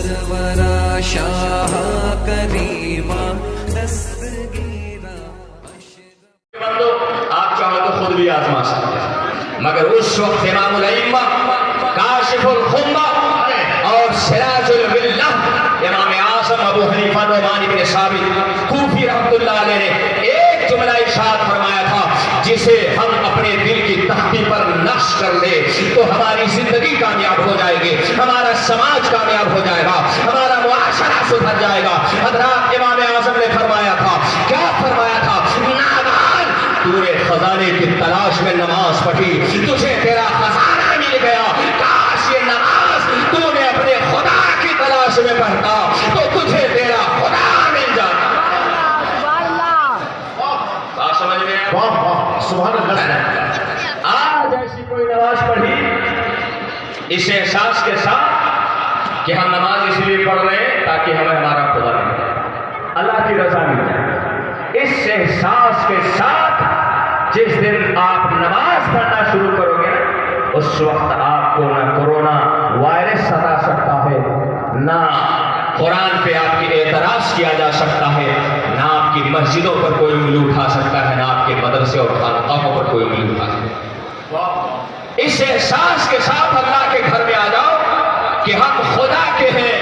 ورا شاہ کریما دستگیرا بندو آپ چاہو تو خود بھی آزما سکتے ہیں، مگر اس وقت امام الائمہ کاشف الغمہ اور سراج الملہ امام اعظم ابو حنیفہ نعمان بن ثابت کوفی رحمۃ اللہ علیہ نے ایک جملہ ارشاد فرمایا تھا، جسے ہم اپنے دل کی تختی پر نقش کر لیں تو ہماری زندگی کامیاب ہو جائے گی، ہمارا سماج کامیاب ہو جائے گا، ہمارا معاشرہ سدھر جائے گا۔ حضرات امام اعظم نے فرمایا تھا، کیا فرمایا تھا؟ نعمان تو نے خزانے کی تلاش میں نماز پڑھی، تجھے تیرا خزانہ مل گیا، کاش یہ نماز تو نے اپنے خدا کی تلاش میں پڑھتا تو تجھے تیرا خدا مل جاتا۔ بات سمجھ میں آیا؟ سبحان اللہ۔ آج ایسی کوئی نماز پڑھی اس احساس کے ساتھ کہ ہم نماز اس لیے پڑھ رہے ہیں تاکہ ہمیں ہمارا خدا مل جائے، اللہ کی رضا مل جائے، اس احساس کے ساتھ جس دن آپ نماز پڑھنا شروع کرو گے اس وقت آپ کو نہ کورونا وائرس ستا سکتا ہے، نہ قرآن پہ آپ کی اعتراض کیا جا سکتا ہے، نہ آپ کی مسجدوں پر کوئی انگلی اٹھا سکتا ہے، نہ آپ کے مدرسے اور خانقاہوں پر کوئی انگلی اٹھا سکتا ہے۔ اس احساس کے ساتھ اللہ کے گھر میں آ جاؤ کہ ہم خدا کے ہیں،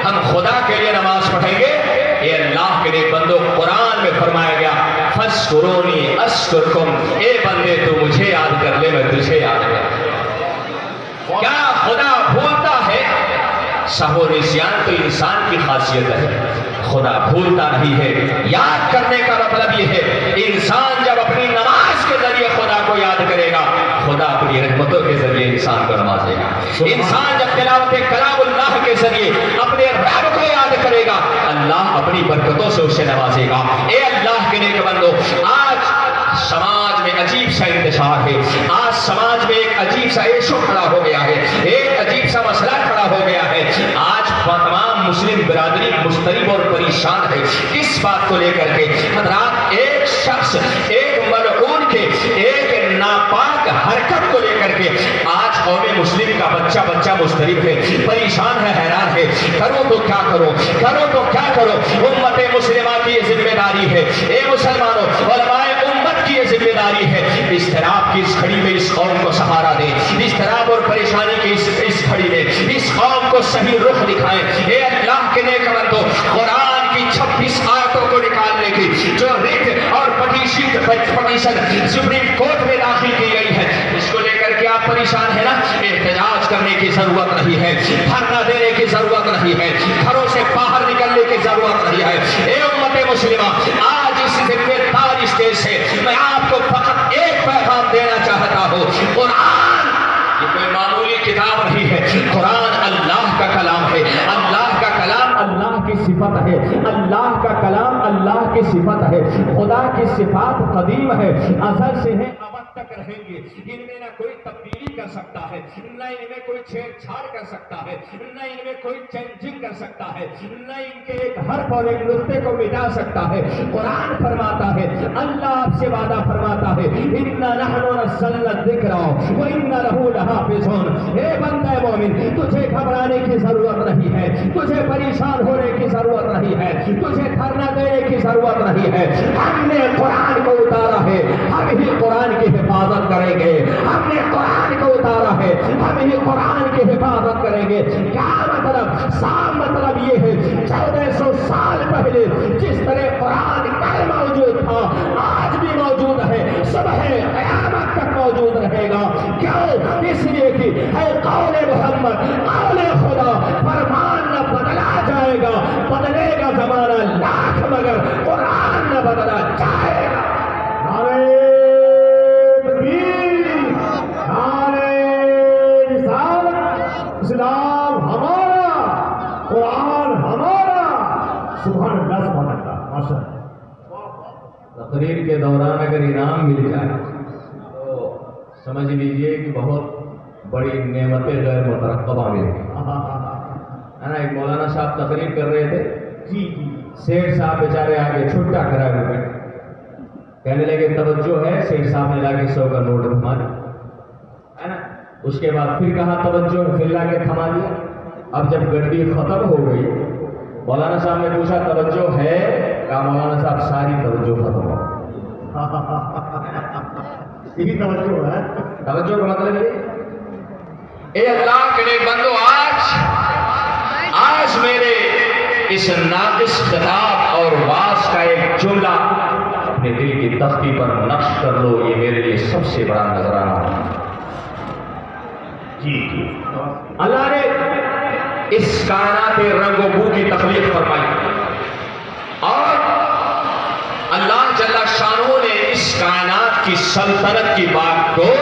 ہم خدا کے لیے نماز پڑھیں گے۔ اے اللہ کے نیک بندو، قرآن میں فرمایا گیا فَاذْكُرُونِي أَذْكُرْكُمْ، اے بندے تو مجھے یاد کر لے میں تجھے یاد کر لے۔ کیا خدا بھولتا ہے؟ سہو نسیان تو انسان کی خاصیت ہے، خدا بھولتا نہیں ہے۔ یاد کرنے کا مطلب یہ ہے انسان جب اپنی نماز کے ذریعے خدا کو یاد کرے گا، خدا اپنی رحمتوں کے ذریعے انسان کو نوازے گا۔ انسان جب تلاوت کلام اللہ کے ذریعے اپنے رب کو یاد کرے گا، اللہ اپنی برکتوں سے اسے نوازے گا۔ اے اللہ کے نیک بندو، آج سماج میں عجیب سا انتشار ہے، آج سماج میں ایک عجیب سا ایشو کھڑا ہو گیا ہے، ایک عجیب سا مسئلہ کھڑا ہو گیا ہے۔ آج تمام مسلم برادری مضطرب اور پریشان ہے، کس بات کو لے کر کے؟ حضرات، ایک شخص، ایک ملعون کے ایک ناپاک حرکت کو لے کر کے آج قوم مسلم کا بچہ مضطرب ہے، پریشان ہے، حیران ہے، کرو تو کیا کرو، کرو تو کیا کرو۔ امت مسلمہ کی یہ ذمہ داری ہے، اے مسلمانوں، علماء امت کی یہ ذمہ داری ہے، اضطراب کی اس گھڑی میں اس قوم کو سہارا دیں، اضطراب اور پریشانی کی اس گھڑی میں اس قوم کو صحیح رخ دکھائیں۔ اے اللہ کے نیک بندو، قرآن کی 26 آیتوں کو نکالنے کی جو ریٹ اور پٹیشن سپریم کورٹ میں داخل کی گئی ہے، اس کو لے کر کے آپ پریشان ہیں نا؟ احتجاج کرنے کی ضرورت نہیں ہے، دھرنا دینے کی ضرورت نہیں ہے، گھروں سے باہر نکلنے کی ضرورت نہیں ہے۔ اے امت مسلمہ، آج اس ذمہ دار اسٹیج سے میں آپ کو فقط ایک پیغام دینا چاہتا ہوں، قرآن یہ کوئی معمولی کتاب نہیں ہے، قرآن اللہ کا کلام ہے، اللہ کا کلام اللہ کی صفت ہے، اللہ کا کلام اللہ کی صفت ہے، خدا کی صفات قدیم ہے، ازل سے ہے، ابد تک رہیں گے، ان میں نہ کوئی تبدیلی کر سکتا ہے، نہ ان میں کوئی چھیڑ چھاڑ کر سکتا ہے، نہ ان میں کوئی چینجنگ کر سکتا ہے، نہ ان کے ایک حرف اور ایک نقطے کو مٹا سکتا ہے۔ قرآن فرماتا ہے، اللہ آپ سے وعدہ فرماتا ہے، اِنَّا نَحْنُ نَزَّلْنَا الذِّكْرَ وَإِنَّا لَهُ لَحَافِظُونَ۔ اے بندہ مومن، تجھے گھبرانے کی ضرورت نہیں ہے، تجھے پریشان ہونے کی ضرورت نہیں ہے، تجھے دھرنا دینے کی ضرورت نہیں ہے۔ ہم نے قرآن کو اتارا ہے، ہم ہی قرآن کی حفاظت کریں گے، ہم نے قرآن کو اتارا ہے، ہم ہی قرآن کی حفاظت کریں گے۔ کیا مطلب؟ صاف مطلب یہ ہے 1400 سال پہلے جس طرح قرآن کل موجود تھا آج بھی موجود ہے، صبح قیامت تک موجود رہے گا۔ کیوں؟ اس لیے کہ ہے قول محمد، قول خدا، فرمان نہ بدلا جائے گا، بدلے گا زمانہ لاکھ مگر قرآن نہ بدلا جائے گا۔ نعرہ تکبیر، نعرہ رسالت، اسلام ہمارا، قرآن ہمارا۔ سبحان اللہ، سبحان اللہ، ماشاء اللہ۔ تقریر کے دوران اگر انعام مل جائے تو سمجھ لیجئے کہ بہت بڑی نعمتیں غیر مترقبہ ملی ہے نا۔ ایک مولانا صاحب تقریر کر رہے تھے، سیٹھ صاحب بیچارے آگے چھٹا کرا ہوئے، کہنے لگے توجہ ہے، سیٹھ صاحب نے لا کے 100 کا نوٹ تھما دیا ہے نا۔ اس کے بعد پھر کہا توجہ ہے، پھر لا کے تھما دیا۔ اب جب گڈی ختم ہو گئی مولانا صاحب نے پوچھا توجہ ہے؟ کہا مولانا صاحب ساری توجہ ختم ہو. یہی توجہ ہے. توجہ کا مطلب یہ اے اللہ کے نیک بندو آج میرے اس ناقص خطاب اور واز کا ایک جملہ اپنے دل کی تختی پر نقش کر لو. یہ میرے لیے سب سے بڑا نذرانہ ہے. جی جی. اللہ نے اس کائنات رنگ و بو کی تخلیق فرمائی اور اللہ جل شانہ نے اس کائنات کی سلطنت کی بات کو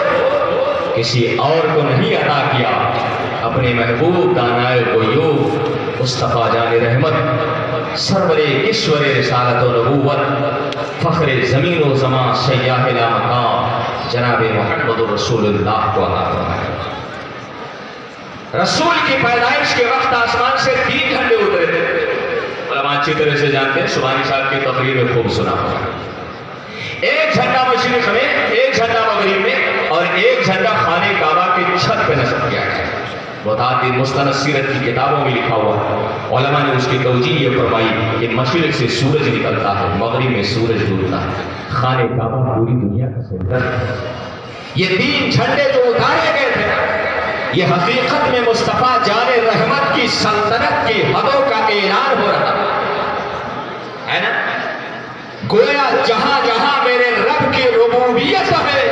کسی اور کو نہیں عطا کیا. اپنے محبوب دانائے غیوب مصطفیٰ جان رحمت سرور ایشور رسالت و نبوت فخر زمین و زمان سیاح لامقام جناب محمد رسول اللہ کو عطا فرمایا. رسول کی پیدائش کے وقت آسمان سے 3 جھنڈے اترے تھے. علماء اچھی طرح سے جانتے ہیں, سبحانی صاحب کی تقریر میں خوب سنا ہوگا. ایک جھنڈا مشرق میں, ایک جھنڈا مغرب میں اور ایک جھنڈا خانہ کعبہ کی چھت پہ نصب کیا گیا. متعدد مستند سیرت کی کتابوں میں لکھا ہوا ہے. علماء نے اس کی توجیہ یہ فرمائی کہ مشرق سے سورج نکلتا ہے, مغرب میں سورج ڈوبتا ہے. خانہ کعبہ پوری دنیا کا سینٹر ہے. یہ 3 جھنڈے جو اتارے گئے تھے یہ حقیقت میں مصطفیٰ جان رحمت کی سلطنت کی حدوں کا اعلان ہو رہا ہے نا. گویا جہاں جہاں میرے رب کی ربوبیت ہے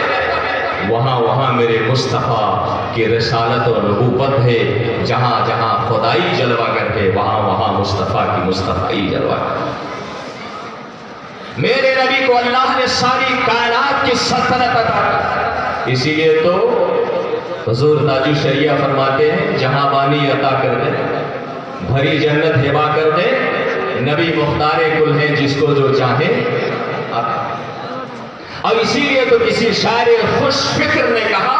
وہاں وہاں میرے مصطفیٰ کی رسالت و نبوت ہے. جہاں جہاں خدائی جلوہ گر ہے وہاں وہاں مصطفیٰ کی مصطفیٰ جلوہ گر. میرے نبی کو اللہ نے ساری کائنات کی سلطنت عطا کی. اسی لیے تو حضور تاج الشریعہ فرماتے ہیں جہاں بانی عطا کر دے بھری جنت ہبا کر دے نبی مختار کل ہیں جس کو جو چاہے عطا. اور اسی لیے تو کسی شاعر خوش فکر نے کہا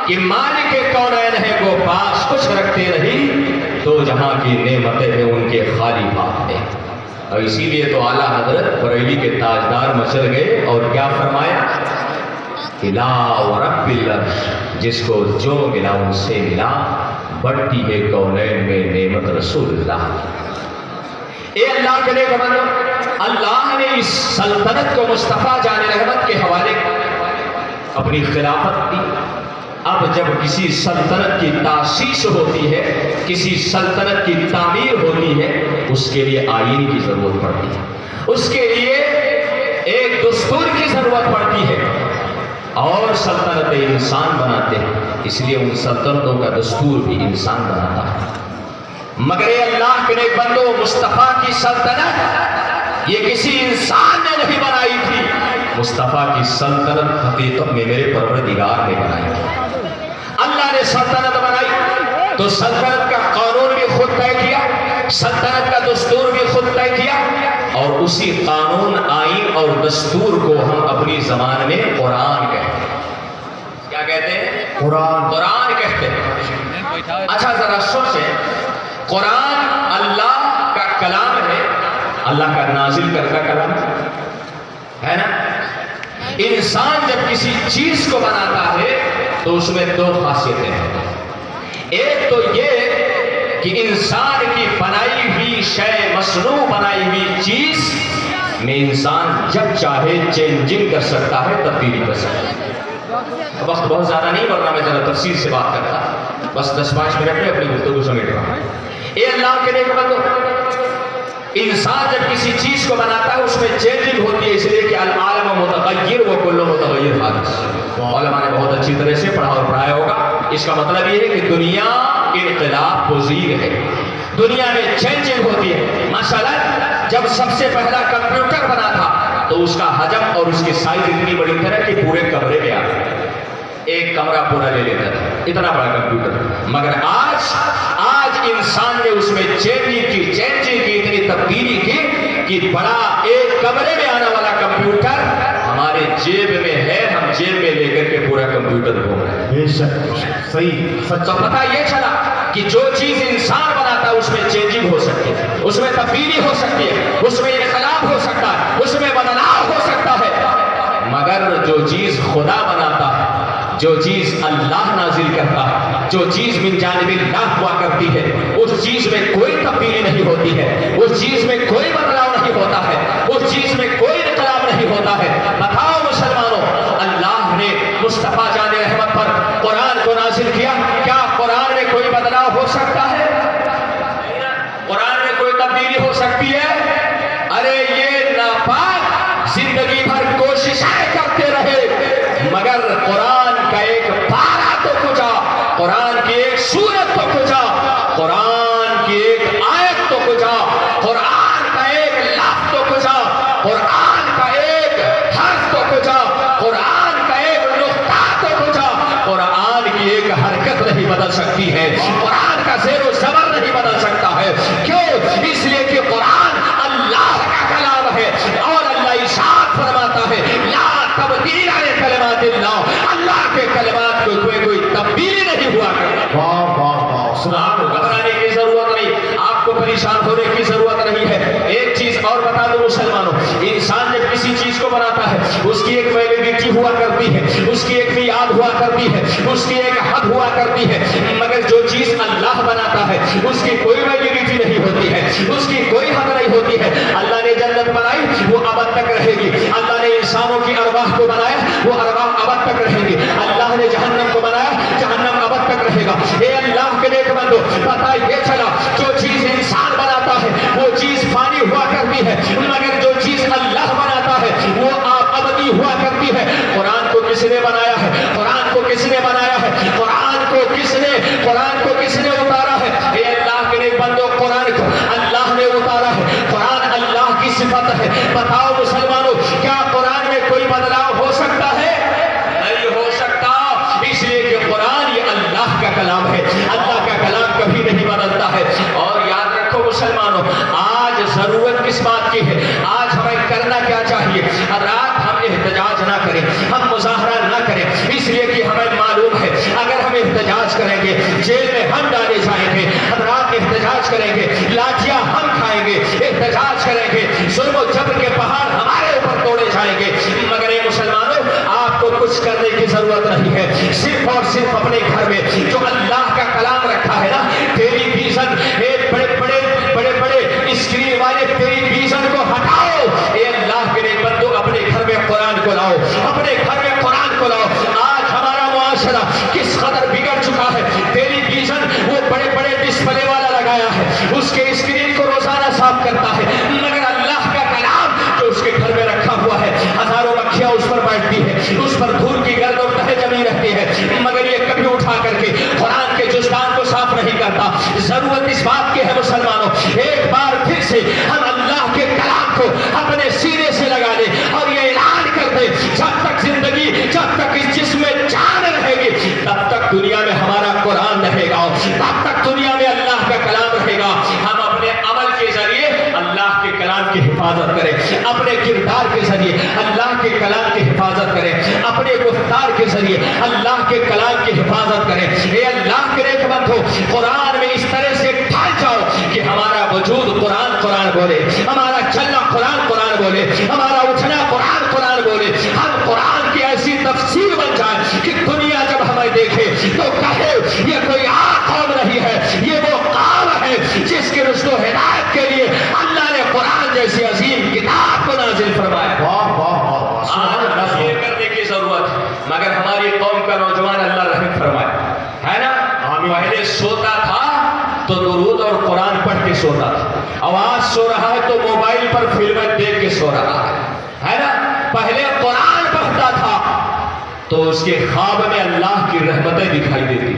کہ مالک کونین ہے وہ پاس کچھ رکھتے نہیں تو جہاں کی نعمتیں ہیں ان کے خالی ہاتھ ہیں. اور اسی لیے تو اعلیٰ حضرت بریلی کے تاجدار مچل گئے اور کیا فرمایا لا ورب العرش جس کو جو ملا ان سے ملا بڑھتی ہے کونین میں نعمت رسول اللہ. اے اللہ کے نیک بندو, اللہ نے اس سلطنت کو مصطفیٰ جان رحمت کے حوالے اپنی خلافت دی. اب جب کسی سلطنت کی تاسیس ہوتی ہے, کسی سلطنت کی تعمیر ہوتی ہے, اس کے لیے آئین کی ضرورت پڑتی ہے, اس کے لیے ایک دستور کی ضرورت پڑتی ہے اور سلطنت انسان بناتے ہیں. اس لیے ان سلطنتوں کا دستور بھی انسان بناتا ہے. مگر اللہ کے نیک بندو مصطفیٰ کی سلطنت یہ کسی انسان نے نہیں بنائی تھی. مصطفیٰ کی سلطنت حقیقت میں میرے پروردگار نے بنائی تھی. اللہ نے سلطنت بنائی تو سلطنت کا قانون بھی خود طے کیا, سلطنت کا دستور بھی خود طے کیا اور اسی قانون آئین اور دستور کو ہم اپنی زبان میں قرآن کہتے ہیں. کیا کہتے ہیں؟ قرآن کہتے ہیں. اچھا ذرا سوچیں, قرآن اللہ کا کلام ہے, اللہ کا نازل کرتا کلام ہے نا. انسان جب کسی چیز کو بناتا ہے تو اس میں 2 خاصیتیں ہیں. ایک تو یہ کہ انسان کی بنائی ہوئی شے, مصنوع بنائی ہوئی چیز میں انسان جب چاہے چینجنگ کر سکتا ہے, تبدیلی کر سکتا ہے. وقت بہت زیادہ نہیں, ورنہ میں ذرا تفصیل سے بات کرتا, بس 10-5 منٹ میں اپنی گفتگو سمیٹ رہا ہوں. اے اللہ کے نیک بندو, انسان جب کسی چیز کو بناتا ہے اس میں چینجنگ ہوتی ہے, اس لیے کہ العالم متغیر و کل متغیر حادث. علماء نے بہت اچھی طرح سے پڑھا اور پڑھایا ہوگا. اس کا مطلب یہ ہے کہ دنیا انقلاب پذیر ہے, دنیا میں چینجنگ ہوتی ہے. مثلا جب سب سے پہلا کمپیوٹر بنا تھا تو اس کا حجم اور اس کی سائز اتنی بڑی تھی کہ پورے کمرے میں آتا تھا, ایک کمرہ پورا لے لیتا تھا, اتنا بڑا کمپیوٹر. مگر آج انسان نے اس میں چینجنگ کی اتنی تبدیلی کی کہ بڑا ایک کمرے میں آنے والا کمپیوٹر ہمارے جیب میں ہے, ہم جیب میں لے کر کے پورا کمپیوٹر گھوم رہے ہیں. بے شک صحیح. تو پتہ یہ چلا کہ جو چیز انسان بناتا ہے اس میں چینجنگ ہو سکتی ہے, اس میں تبدیلی ہو سکتی ہے, اس میں انقلاب ہو سکتا ہے, اس میں بدلاؤ ہو سکتا ہے. مگر جو چیز خدا بناتا ہے جو چیز اللہ نازل کرتا ہے، جو چیز من جانب اللہ ہوا کرتی ہے، اس چیز میں کوئی تبدیلی نہیں ہوتی ہے، اس چیز میں کوئی بدلاؤ نہیں ہوتا ہے، اس چیز میں کوئی انقلاب نہیں ہوتا ہے۔ بتاؤ مسلمانوں، اللہ نے مصطفیٰ جان رحمت پر قرآن کو نازل کیا، کیا قرآن میں کوئی بدلاؤ ہو سکتا ہے؟ قرآن میں کوئی تبدیلی ہو سکتی ہے؟ ارے یہ ناپاک زندگی بھر کوششیں کرتے رہے، مگر قرآن کا ایک پارہ تو کچا، قرآن کی ایک سورت تو کچا، قرآن کی ایک آیت تو کچا، قرآن کا ایک لفظ تو کچا، قرآن کا ایک حرف تو کچا، قرآن کا ایک نقطہ تو کچا، قرآن کی ایک حرکت نہیں بدل سکتی ہے، قرآن کا زیر و زبر نہیں بدل سکتا ہے۔ کیوں؟ اس لیے کہ قرآن اللہ کا کلام ہے، اور اللہ ارشاد فرماتا ہے لا تبدیل لکلمات اللہ، اللہ کے کلمات کو کوئی تبدیلی نہیں ہوا کرتی۔ واہ واہ واہ، آپ کو گھبرانے کی ضرورت نہیں، آپ کو پریشان ہونے کی ضرورت نہیں ہے۔ ایک چیز اور بتا دو مسلمانوں، انسان جب کسی چیز کو بناتا ہے اس کی ایک ویلیڈیٹی ہوا کرتی ہے، اس کی ایک میعاد ہوا کرتی ہے، اس کی ایک حد ہوا کرتی ہے، مگر جو چیز اللہ بناتا ہے اس کی کوئی ویلیڈیٹی نہیں ہوتی ہے، اس کی کوئی حد نہیں ہوتی ہے۔ اللہ نے جنت بنائی، وہ ابد تک رہے گی۔ اللہ نے انسانوں کی ارواح کو بنایا، وہ ارواح ابد تک رہیں گی۔ اللہ نے جہنم کو بنایا، جہنم ابد تک رہے گا۔ اے اللہ کے نیک بندو، پتہ یہ چلا جو چیز انسان بناتا ہے وہ چیز فانی ہوا کرتی ہے، مگر جو چیز اللہ بناتا ہے وہ ابدی ہوا کرتی ہے۔ قرآن کو کس نے بنایا ہے؟ قرآن کو کس نے بنایا ہے؟ قرآن کو کس نے اتارا ہے؟ اے اللہ کے نیک بندو، قرآن کو اللہ نے اتارا ہے، قرآن اللہ کی صفت ہے۔ بتاؤ مسلمانوں، کیا قرآن میں کوئی بدلاؤ ہو سکتا ہے؟ نہیں ہو سکتا، اس لیے کہ قرآن یہ اللہ کا کلام ہے، اللہ کا کلام کبھی نہیں بدلتا ہے۔ اور یاد رکھو مسلمانوں، آج ضرورت کس بات کی ہے؟ آج ہمیں کرنا کیا چاہیے؟ رات ہم احتجاج نہ کریں، ہم مظاہرہ نہ کریں، اس لیے کہ ہمیں معلوم ہے اگر ہم احتجاج کریں گے جیل میں ہم ڈالے جائیں گے، رات احتجاج کریں گے لاٹھیاں ہم کھائیں گے، احتجاج کریں گے ظلم و جبر کے پہاڑ ہمارے اوپر توڑے جائیں گے۔ مگر اے مسلمانوں، آپ کو کچھ کرنے کی ضرورت نہیں ہے، صرف اور صرف اپنے گھر میں جو اللہ کا کلام رکھا ہے نا، ٹیلی ویژن، بڑے بڑے اسکرین والے ٹیلی ویژن کو ہٹاؤ۔ اے اللہ کے نیک بندو، اپنے گھر میں قرآن کو لاؤ، اپنے گھر میں قرآن کو لاؤ۔ آج ہمارا معاشرہ کس قدر بگڑ چکا ہے، ٹیلی ویژن وہ بڑے ڈسپلے والا لگایا ہے، اس کے اسکرین کو روزانہ صاف کرتا ہے، مگر اللہ کا کلام جو اس کے گھر میں رکھا ہوا ہے، ہزاروں مکھیاں اس پر بیٹھتی ہے، اس پر دھول کی گرد اور تہ جمی رہتی ہے، مگر یہ کبھی اٹھا کر کے قرآن کے جزدان کو صاف نہیں کرتا۔ ضرورت اس بات کی ہے مسلمانوں، ایک بار پھر سے ہم اللہ کے کلام کو اپنے سینے سے لگا دیں اور یہ اعلان کر دیں، جب تک زندگی، جب تک اس جسم میں جان رہے گی، تب تک دنیا میں ہمارا قرآن رہے گا، تب تک دنیا میں اللہ کا کلام رہے گا۔ ہم اپنے عمل کے ذریعے اللہ کے کلام کی حفاظت کریں، اپنے کردار کے ذریعے اللہ کے کلام کی حفاظت کریں، اپنے گفتار کے ذریعے اللہ کے کلام کی حفاظت کریں۔ اے اللہ کے نیک بندو، قرآن میں اس طرح سے ڈھل جاؤ کہ ہمارا وجود قرآن بولے، ہمارا چلنا قرآن بولے، ہمارا اٹھنا قرآن بولے، ہم قرآن کی ایسی تفسیر بن جائے کہ دنیا جب ہمیں دیکھے تو کہے یہ کوئی عام قوم نہیں ہے، یہ وہ قوم ہے جس کے رشد و ہدایت کے لیے اللہ نے قرآن جیسی عظیم کتاب کو نازل فرمایا۔ واہ واہ واہ، آج یہ کرنے کی ضرورت، مگر ہماری قوم کا نوجوان اللہ رحم فرمائے، ہے نا؟ پہلے سوتا تھا تو درود اور قرآن پڑھ کے سوتا تھا، آواز سو رہا ہے تو موبائل پر فلمیں دیکھ کے سو رہا ہے نا؟ پہلے قرآن پڑھتا تھا تو اس کے خواب میں اللہ کی رحمتیں دکھائی دیتی،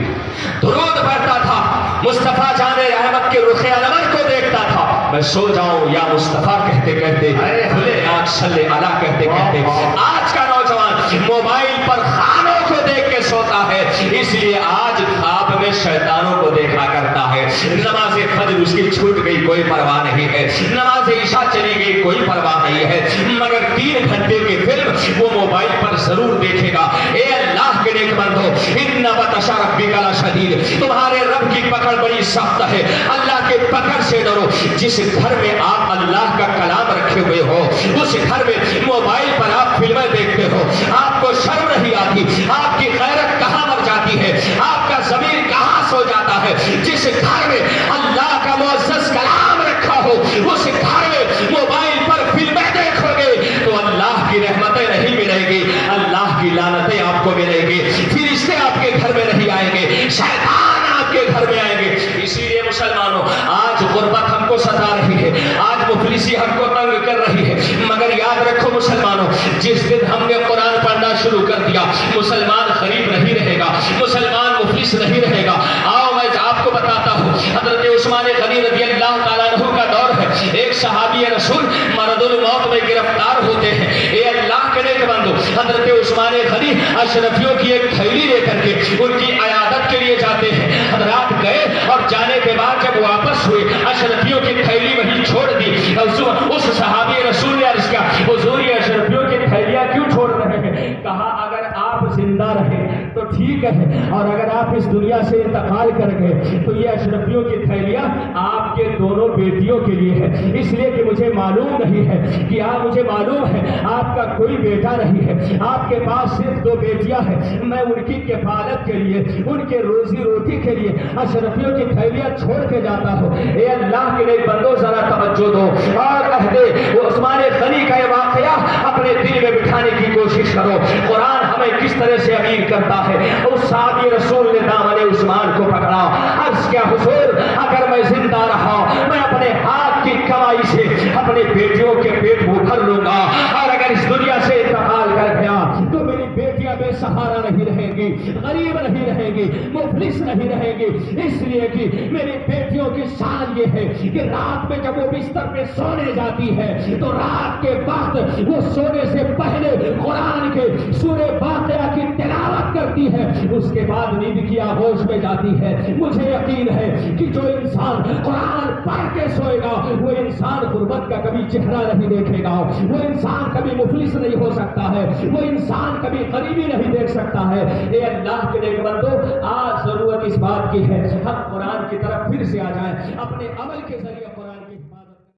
درود پڑھتا تھا، مصطفیٰ جان رحمت کے رخ انور کو دیکھتا تھا، میں سو جاؤں یا مصطفیٰ کہتے کھلے آنکھ صلی اللہ کہتے آج کا نوجوان موبائل پر خانوں کو دیکھ کے سوتا ہے، اس لیے آج خواب میں شیطانوں کو دیکھا کرتا ہے۔ نماز فجر اس کی چھوٹ گئی، کوئی پرواہ نہیں ہے، نماز عشاء چلی گئی، کوئی پرواہ نہیں ہے، مگر 3 گھنٹے کی فلم وہ موبائل پر ضرور دیکھے گا۔ اے اللہ کے نیک بندو، ان بطش ربک لشدید، تمہارے رب کی پکڑ بڑی سخت ہے۔ اللہ کے پکڑ سے ڈرو۔ جس گھر میں آپ اللہ کا کلام رکھے ہوئے ہو، اس گھر میں موبائل پر آپ فلمیں دیکھتے ہو، آپ کو شرم نہیں آتی، آپ کی غیرت کہاں مر جاتی ہے، آپ کا ضمیر کہاں سو جاتا ہے؟ جس گھر میں اللہ کا معزز کلام رکھا ہو، اس گھر میں موبائل پر فلمیں دیکھو گے تو اللہ کی رحمتیں نہیں ملیں گی، اللہ کی لعنتیں آپ کو ملیں گی، فرشتے آپ کے گھر میں نہیں آئیں گے، شیطان آپ کے گھر میں آئیں گے۔ اسی لیے مسلمانوں، آج غربت ہم کو ستا رہی ہے، آج مفلسی ہم کو تنگ کر رہی ہے، مگر یاد رکھو مسلمانوں، جس دن ہم نے قرآن پڑھنا شروع کر دیا، مسلمان غریب نہیں رہے گا، مسلمان مفلس نہیں رہے گا۔ آؤ میں آپ کو بتاتا ہوں، حضرت عثمان غنی رضی اللہ تعالیٰ عنہ کا دور ہے، ایک صحابی رسول مرض الموت میں گرفتار ہوتے ہیں۔ اے اللہ کے نیک بندو، حضرت عثمان غنی اشرفیوں کی ایک تھیلی لے کر کے ان کی عیادت کے لیے جاتے ہیں۔ حضرات گئے اور جانے کے بعد جب واپس ہوئے، اشرفیوں کی تھیلی وہیں چھوڑ دی۔ اس صحابی رسول نے عرض کیا، حضور یہ اشرفیوں کی تھیلیاں کیوں چھوڑ رہے ہیں؟ کہا اگر آپ زندہ رہے تو ٹھیک ہے، اور اگر آپ اس دنیا سے انتقال کر گئے تو یہ اشرفیوں کی تھیلیاں آپ کے دونوں بیٹیوں کے لیے ہے، اس لیے کہ مجھے معلوم نہیں ہے کہ مجھے معلوم ہے آپ کا کوئی بیٹا نہیں ہے، آپ کے پاس صرف 2 بیٹیاں ہیں، میں ان کی کفالت کے لیے، ان کے روزی روٹی کے لیے اشرفیوں کی تھیلیاں چھوڑ کے جاتا ہوں۔ اے اللہ کے نیک بندو ذرا توجہ دو اور عثمان غنی کا یہ واقعہ اپنے دل میں بٹھانے کی کوشش کرو۔ قرآن ہمیں کس طرح سے امیر کرتا ہے۔ اس صحابی رسول نے دامن عثمان کو پکڑا، عرض کیا حضور اگر میں زندہ رہا میں اپنے ہاتھ کی کمائی سے اپنے بیٹیوں کے پیٹ کو بھر لوں گا، اور اگر اس دنیا سے انتقال کر گیا تو میری بیٹیاں بے سہارا نہیں رہیں گی، غریب نہیں رہیں گی، مفلس نہیں رہیں گی، اس لیے کہ میری بیٹیوں کی شان یہ ہے کہ رات میں جب وہ بستر پہ سونے جاتی ہے تو رات کے وقت وہ سونے سے پہلے قرآن کے سورہ واقعہ کی تلاوت کرتی ہے، اس کے بعد نیند کی آغوش میں جاتی ہے۔ مجھے یقین ہے کہ جو انسان قرآن پڑھ کے سوئے گا وہ انسان غربت کا کبھی چہرہ نہیں دیکھے گا، وہ انسان کبھی مفلس نہیں ہو سکتا ہے، وہ انسان کبھی غریبی نہیں دیکھ سکتا ہے۔ اے اللہ کے نیک بندو، آج ضرورت اس بات کی ہے ہم قرآن کی طرف پھر سے آ جائیں، اپنے عمل کے ذریعے